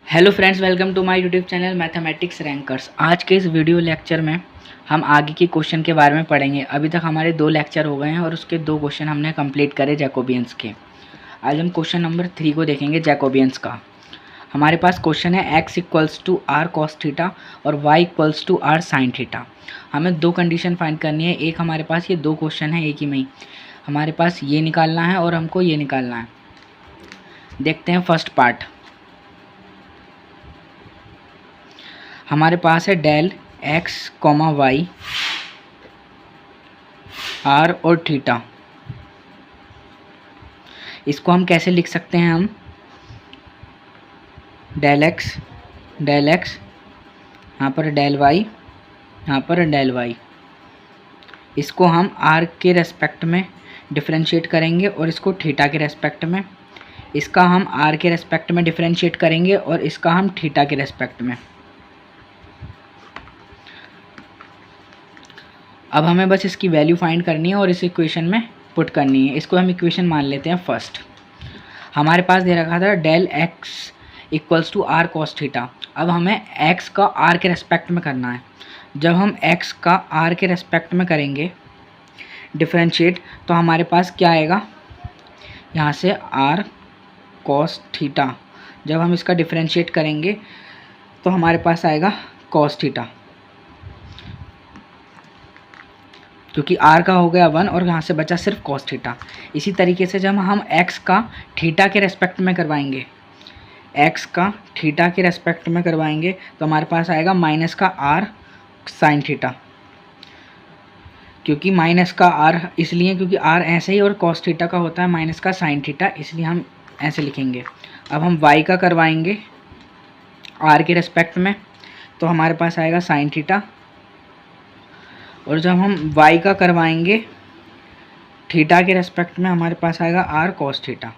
Hello friends, welcome to my YouTube channel mathematics rankers. आज के इस वीडियो लेक्चर में हम आगे के क्वेश्चन के बारे में पढ़ेंगे। अभी तक हमारे 2 लेक्चर हो गए हैं और उसके 2 क्वेश्चन हमने कंप्लीट करे जैकोबियंस के। आज हम क्वेश्चन नंबर 3 को देखेंगे जैकोबियंस का। हमारे पास क्वेश्चन है x equals to r cos theta और y equals to r sine theta. हमें 2 कंडीशन फाइंड करनी है। एक हमारे पास ये 2 क्वेश्चन है एक ही में ही। हमारे पास ये निकालना है और हमको ये निकालना है। देखते हैं फर्स्ट पार्ट। हमारे पास है del x comma y r और थीटा। इसको हम कैसे लिख सकते हैं? हम डेल x यहाँ पर डेल y, यहाँ पर डेल y। इसको हम r के रेस्पेक्ट में डिफरेंशिएट करेंगे और इसको थीटा के रेस्पेक्ट में। इसका हम r के रेस्पेक्ट में डिफरेंशिएट करेंगे और इसका हम थीटा के रेस्पेक्ट में। अब हमें बस इसकी वैल्यू फाइंड करनी है और इस इक्वेशन में पुट करनी है। इसको हम इक्वेशन मान लेते हैं फर्स्ट। हमारे पास दे रखा था del x equals to r cos theta. अब हमें x का r के रेस्पेक्ट में करना है। जब हम x का r के रेस्पेक्ट में करेंगे डिफरेंशिएट, तो हमारे पास क्या आएगा? यहाँ से r कॉस थीटा। जब हम इसका डिफरेंशिएट करेंगे तो हमारे पास आएगा कॉस थीटा, क्योंकि r का हो गया 1 और यहाँ से बचा सिर्फ कॉस थीटा। इसी तरीके से जब हम x का थीटा के रेस्पेक्ट में करवाएंगे, x का थीटा के रेस्पेक्ट में करवाएंगे तो हमारे पास आएगा माइनस का r साइन थीटा। क्योंकि माइनस का r इसलिए क्योंकि r ऐसे ही और कॉस थीटा का होता है माइनस का साइन थीटा, इसलिए हम ऐसे लिखेंगे। अब हम y का करवाएंगे r के रेस्पेक्ट में तो हमारे पास आएगा साइन थीटा, और जब हम y का करवाएंगे थीटा के रेस्पेक्ट में हमारे पास आएगा r cos थीटा।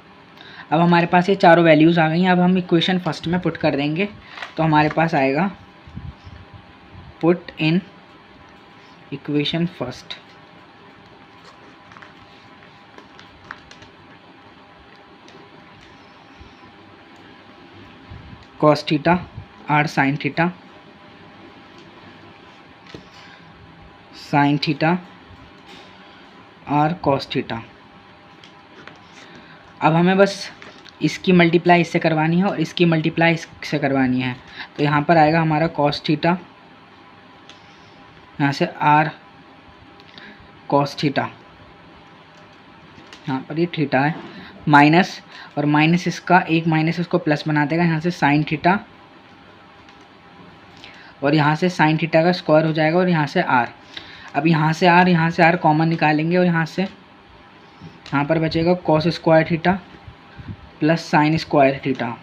अब हमारे पास ये चारों वैल्यूज़ आ गई हैं। अब हम इक्वेशन फर्स्ट में पुट कर देंगे तो हमारे पास आएगा put in equation first. cos theta r sin theta, sine theta r cos theta. अब हमें बस इसकी मल्टीप्लाई इससे करवानी है और इसकी मल्टीप्लाई इससे करवानी है। तो यहाँ पर आएगा हमारा cos थीटा, यहाँ से r cos थीटा, यहाँ पर ये थीटा है माइनस, और माइनस इसका एक माइनस इसको प्लस बना देगा। यहाँ से साइन थीटा और यहाँ से साइन थीटा का स्क्वायर हो जाएगा और यहाँ से r। अब यहाँ से r कॉमन निकालेंगे और यहाँ पर बचेगा cos square theta plus sine square theta.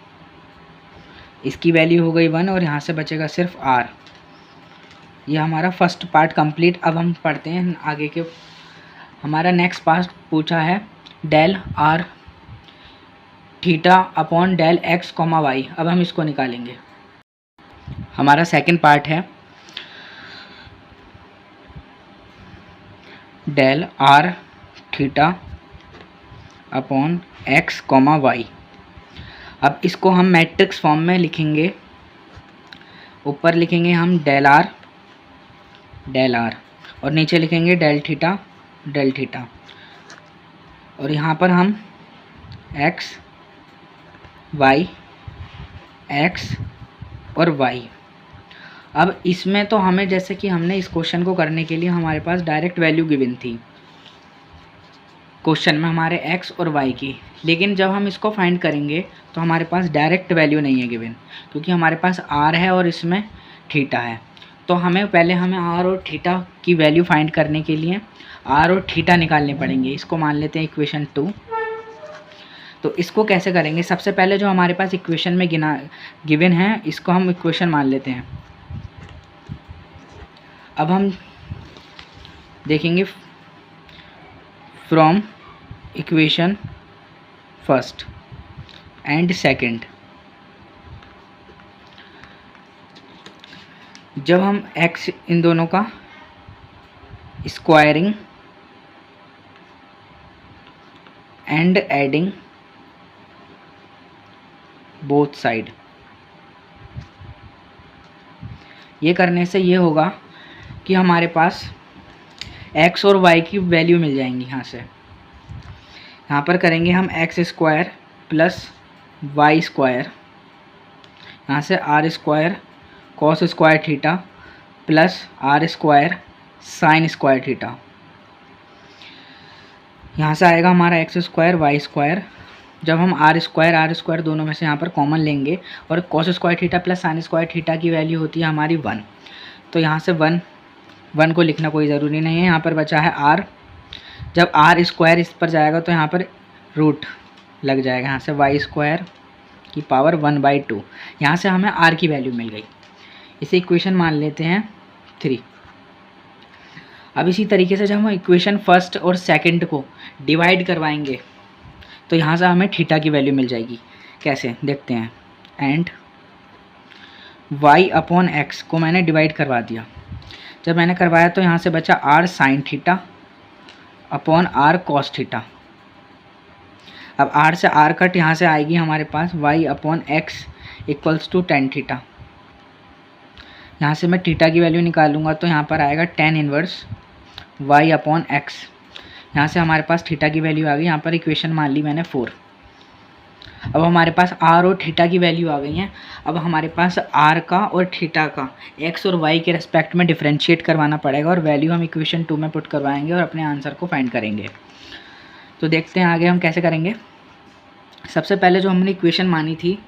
इसकी वैल्यू हो गई 1 और यहाँ से बचेगा सिर्फ r। यह हमारा फर्स्ट पार्ट कंप्लीट। अब हम पढ़ते हैं आगे के। हमारा नेक्स्ट पार्ट पूछा है del r theta upon del x comma y. अब हम इसको निकालेंगे। हमारा सेकंड पार्ट है del r theta upon x comma y. अब इसको हम मैट्रिक्स फॉर्म में लिखेंगे। ऊपर लिखेंगे हम डेल r और नीचे लिखेंगे डेल थीटा, और यहाँ पर हम x और y। अब इसमें तो हमें जैसे कि हमने इस क्वेश्चन को करने के लिए हमारे पास डायरेक्ट वैल्यू गिवन थी क्वेश्चन में हमारे x और y की, लेकिन जब हम इसको फाइंड करेंगे तो हमारे पास डायरेक्ट वैल्यू नहीं है गिवन, क्योंकि हमारे पास r है और इसमें थीटा है। तो हमें r और थीटा की वैल्यू फाइंड करने के लिए r और थीटा निकालने पड़ेंगे। इसको मान लेते हैं इक्वेशन 2। तो इसको कैसे करेंगे? सबसे पहले जो हमारे पास इक्वेशन में गिवन है इसको हम इक्वेशन मान लेते हैं। अब हम देखेंगे from equation first and second. जब हम x इन दोनों का squaring and adding both side, ये करने से ये होगा कि हमारे पास x और y की वैल्यू मिल जाएंगी। यहाँ से यहाँ पर करेंगे हम x square plus y square, यहाँ से r square cos square theta plus r square sine square theta. यहाँ से आएगा हमारा एक्स स्क्वायर वाई स्क्वायर। जब हम आर स्क्वायर दोनों में से यहाँ पर कॉमन लेंगे और cos square theta plus sine square theta की वैल्यू होती है हमारी 1, तो यहाँ से 1 को लिखना कोई ज़रूरी नहीं है। यहाँ पर बचा है आर। जब आर स्क्वायर इस पर जाएगा तो यहाँ पर रूट लग जाएगा, यहाँ से वाई स्क्वायर की पावर 1/2। यहाँ से हमें आर की वैल्यू मिल गई। इसे इक्वेशन मान लेते हैं 3। अब इसी तरीके से जब हम इक्वेशन फर्स्ट और सेकंड को डिवाइड करवाएंगे तो यहाँ से हमें थीटा की वैल्यू मिल जाएगी। कैसे देखते हैं। एंड y अपॉन एक्स को मैंने डिवाइड करवा दिया। जब मैंने करवाया तो यहाँ से बचा r sine theta upon r cos theta. अब आर से आर कट यहाँ से आएगी हमारे पास y upon x equals to tan theta. यहाँ से मैं थीटा की वैल्यू निकालूंगा तो यहाँ पर आएगा tan inverse y upon x. यहाँ से हमारे पास थीटा की वैल्यू आ गई। यहाँ पर इक्वेशन मान ली मैंने 4। अब हमारे पास r और थीटा की वैल्यू आ गई हैं। अब हमारे पास r का और थीटा का x और y के रेस्पेक्ट में डिफरेंशिएट करवाना पड़ेगा और वैल्यू हम इक्वेशन 2 में पुट करवाएंगे और अपने आंसर को फाइंड करेंगे। तो देखते हैं आगे हम कैसे करेंगे। सबसे पहले जो हमने इक्वेशन मानी थी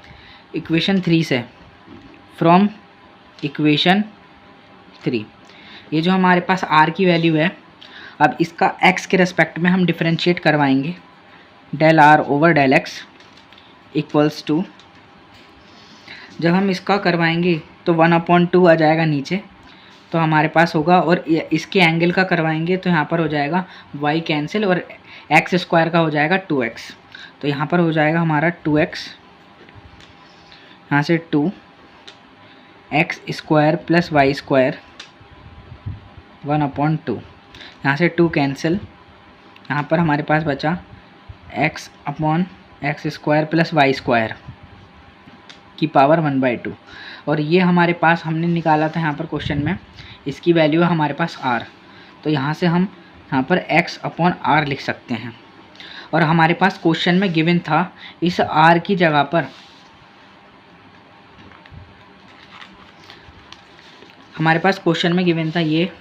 इक्वेशन 3 से, फ्रॉम इक्वेशन 3, ये जो हमारे पास r की वैल्यू है, अब इसका x के रेस्पेक्ट में हम डिफरेंशिएट करवाएंगे। Del r over del x equals to, जब हम इसका करवाएंगे तो 1/2 आ जाएगा नीचे, तो हमारे पास होगा। और इसके एंगल का करवाएंगे तो यहाँ पर हो जाएगा y कैंसिल और एक्स स्क्वायर का हो जाएगा 2x। तो यहाँ पर हो जाएगा हमारा 2x, यहाँ से 2x square plus y square 1/2। यहाँ से 2 कैंसिल, यहाँ पर हमारे पास बचा x upon x square plus y square की पावर 1/2। और ये हमारे पास हमने निकाला था यहाँ पर क्वेश्चन में, इसकी वैल्यू है हमारे पास r। तो यहाँ से हम यहाँ पर x अपॉन r लिख सकते हैं। और हमारे पास क्वेश्चन में गिवन था इस r की जगह पर हमारे पास क्वेश्चन में गिवन था ये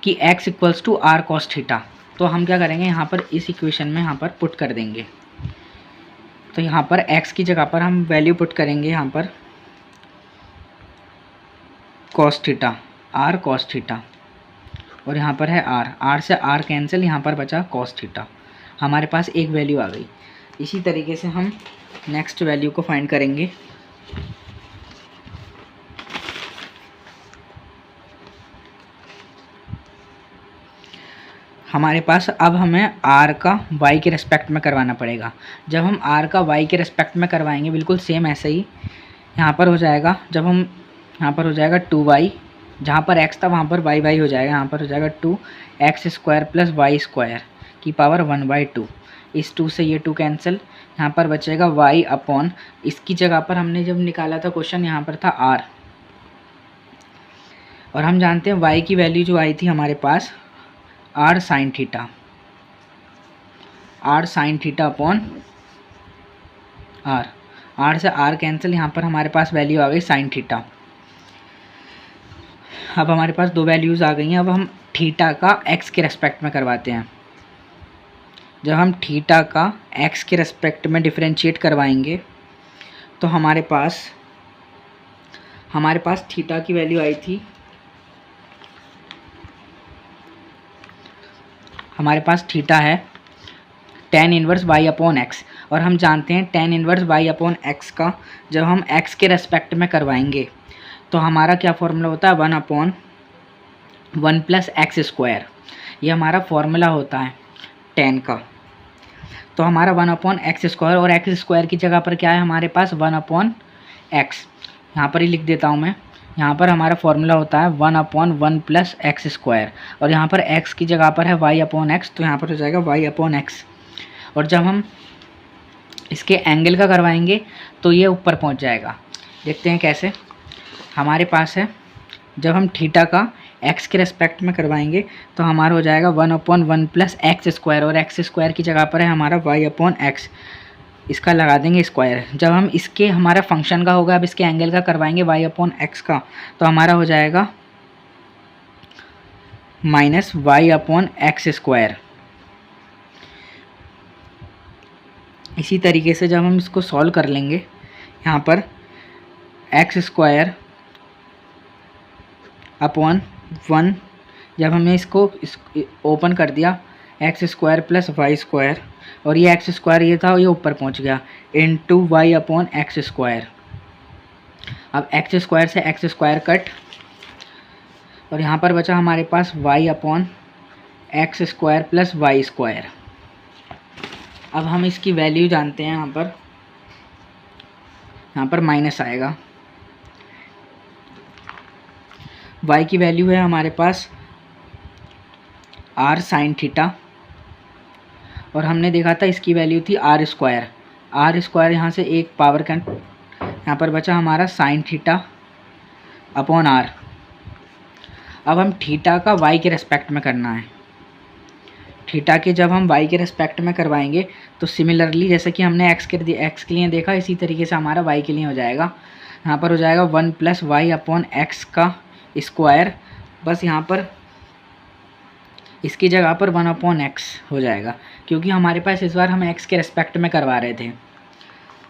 कि x equals to r cos theta. तो हम क्या करेंगे, यहाँ पर इस इक्वेशन में यहाँ पर पुट कर देंगे। तो यहाँ पर x की जगह पर हम वैल्यू पुट करेंगे यहाँ पर cos theta, r cos theta, और यहाँ पर है r से r कैंसिल, यहाँ पर बचा कॉस थीटा। हमारे पास एक वैल्यू आ गई। इसी तरीके से हम नेक्स्ट वैल्यू को फाइंड करेंगे। हमारे पास अब हमें r का y के रेस्पेक्ट में करवाना पड़ेगा। जब हम r का y के रेस्पेक्ट में करवाएंगे बिल्कुल सेम ऐसे ही यहाँ पर हो जाएगा। जब हम यहाँ पर हो जाएगा 2y, जहाँ पर x था वहाँ पर y हो जाएगा। यहाँ पर हो जाएगा 2x square plus y square की पावर 1/2। इस 2 से ये 2 कैंसिल, यहाँ पर बचेगा y अपॉन, इसकी जगह पर हमने जब निकाला था क्वेश्चन यहाँ पर था r, और हम जानते हैं y की वैल्यू जो आई थी हमारे पास r sine theta, r sign theta upon r से r कैंसिल, यहाँ पर हमारे पास वैल्यू आ गई साइन थीटा। अब हमारे पास दो वैल्यूज़ आ गई हैं। अब हम थीटा का x के रेस्पेक्ट में करवाते हैं। जब हम थीटा का x के रेस्पेक्ट में डिफरेंशिएट करवाएंगे तो हमारे पास थीटा की वैल्यू आई थी, हमारे पास थीटा है tan inverse y upon x, और हम जानते हैं tan inverse y upon x का जब हम x के रेस्पेक्ट में करवाएंगे तो हमारा क्या फॉर्मूला होता है, 1/1 प्लस एक्स स्क्वायर। ये हमारा फॉर्मूला होता है tan का। तो हमारा 1/x स्क्वायर, और एक्स स्क्वायर की जगह पर क्या है हमारे पास 1/x। यहाँ पर ही लिख देता हूँ मैं। यहाँ पर हमारा फॉर्मूला होता है 1/1 प्लस एक्स स्क्वायर, और यहाँ पर x की जगह पर है y अपॉन एक्स, तो यहाँ पर हो जाएगा y अपॉन एक्स। और जब हम इसके एंगल का करवाएंगे तो ये ऊपर पहुँच जाएगा। देखते हैं कैसे। हमारे पास है, जब हम थीटा का एक्स के रेस्पेक्ट में करवाएंगे तो हमारा हो जाएगा 1/1 प्लस एक्स स्क्वायर, और एक्स स्क्वायर की जगह पर है हमारा y/x, इसका लगा देंगे स्क्वायर। जब हम इसके हमारा फंक्शन का होगा, अब इसके एंगल का करवाएंगे y/x का, तो हमारा हो जाएगा माइनस y/x स्क्वायर। इसी तरीके से जब हम इसको सॉल्व कर लेंगे, यहाँ पर एक्स स्क्वायर अपॉन 1, जब हमने इसको ओपन कर दिया, x square plus y square, और ये एक्स स्क्वायर ये था, ये ऊपर पहुँच गया, इनटू y/x स्क्वायर। अब एक्स स्क्वायर से एक्स स्क्वायर कट, और यहाँ पर बचा हमारे पास y/x square plus y square. अब हम इसकी वैल्यू जानते हैं, यहाँ पर माइनस आएगा। y की वैल्यू है हमारे पास r साइन थीटा, और हमने देखा था इसकी वैल्यू थी r स्क्वायर, यहाँ से एक पावर का, यहाँ पर बचा हमारा साइन थीटा अपॉन r। अब हम थीटा का y के रेस्पेक्ट में करना है। थीटा के जब हम y के रेस्पेक्ट में करवाएंगे तो सिमिलरली जैसे कि हमने x के लिए देखा, इसी तरीके से हमारा y के लिए हो जाएगा। यहाँ पर हो जाएगा 1 प्लस y/x का स्क्वायर, बस यहाँ पर इसकी जगह पर 1/x हो जाएगा, क्योंकि हमारे पास इस बार हम x के रेस्पेक्ट में करवा रहे थे।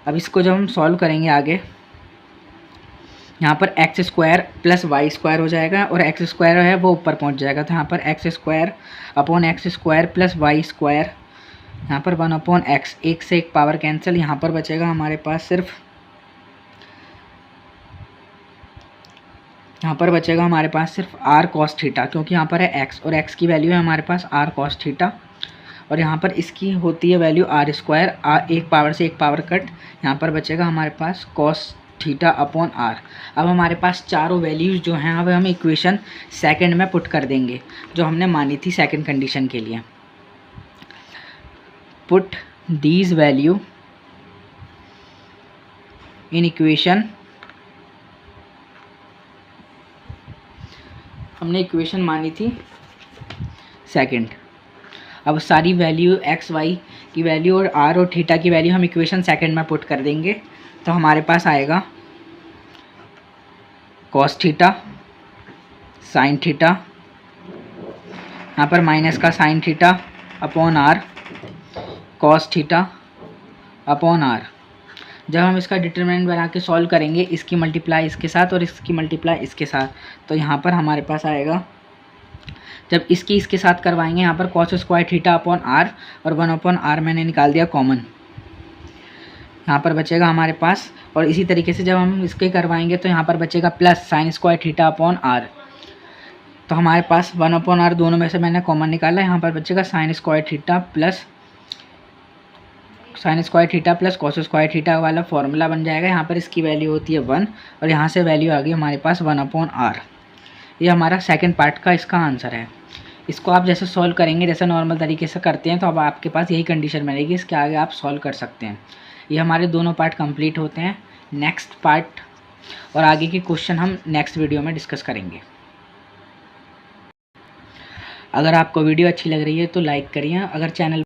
अब इसको जब हम सॉल्व करेंगे आगे, यहाँ पर x square plus y square हो जाएगा, और एक्स स्क्वायर है वो ऊपर पहुँच जाएगा, तो यहाँ पर x square upon x square plus y square, यहाँ पर 1/x, एक से एक पावर कैंसिल, यहाँ पर बचेगा हमारे पास सिर्फ, यहाँ पर बचेगा हमारे पास सिर्फ r cos थीटा, क्योंकि यहाँ पर है x और x की वैल्यू है हमारे पास r cos थीटा, और यहाँ पर इसकी होती है वैल्यू r स्क्वायर, एक पावर से एक पावर कट, यहाँ पर बचेगा हमारे पास cos थीटा अपॉन r। अब हमारे पास चारों वैल्यूज़ जो हैं, अब हम इक्वेशन सेकंड में पुट कर देंगे, जो हमने मानी थी सेकंड कंडीशन के लिए। Put these value in equation, हमने इक्वेशन मानी थी सेकंड। अब सारी वैल्यू एक्स वाई की वैल्यू और आर और थीटा की वैल्यू हम इक्वेशन सेकंड में पुट कर देंगे, तो हमारे पास आएगा कॉस थीटा साइन थीटा, यहाँ पर माइनस का sine theta upon r cos theta upon r. जब हम इसका डिटरमिनेंट बना के सॉल्व करेंगे, इसकी मल्टीप्लाई इसके साथ और इसकी मल्टीप्लाई इसके साथ, तो यहाँ पर हमारे पास आएगा, जब इसकी इसके साथ करवाएंगे, यहाँ पर cos square theta upon r, और 1/r मैंने निकाल दिया कॉमन, यहाँ पर बचेगा हमारे पास। और इसी तरीके से जब हम इसके करवाएंगे तो यहाँ पर बचेगा plus sine square theta upon r, तो हमारे पास 1/r दोनों में से मैंने कॉमन निकाला, यहाँ पर बचेगा sign square theta plus cos square theta वाला फॉर्मूला बन जाएगा। यहाँ पर इसकी वैल्यू होती है 1, और यहाँ से वैल्यू आ गई हमारे पास 1/r। ये हमारा सेकंड पार्ट का इसका आंसर है। इसको आप जैसे सॉल्व करेंगे, जैसे नॉर्मल तरीके से करते हैं, तो अब आपके पास यही कंडीशन मिलेगी, इसके आगे आप सॉल्व कर सकते हैं। ये हमारे दोनों पार्ट कंप्लीट होते हैं। नेक्स्ट पार्ट और आगे के क्वेश्चन हम नेक्स्ट वीडियो में डिस्कस करेंगे। अगर आपको वीडियो अच्छी लग रही है तो लाइक करिए, अगर चैनल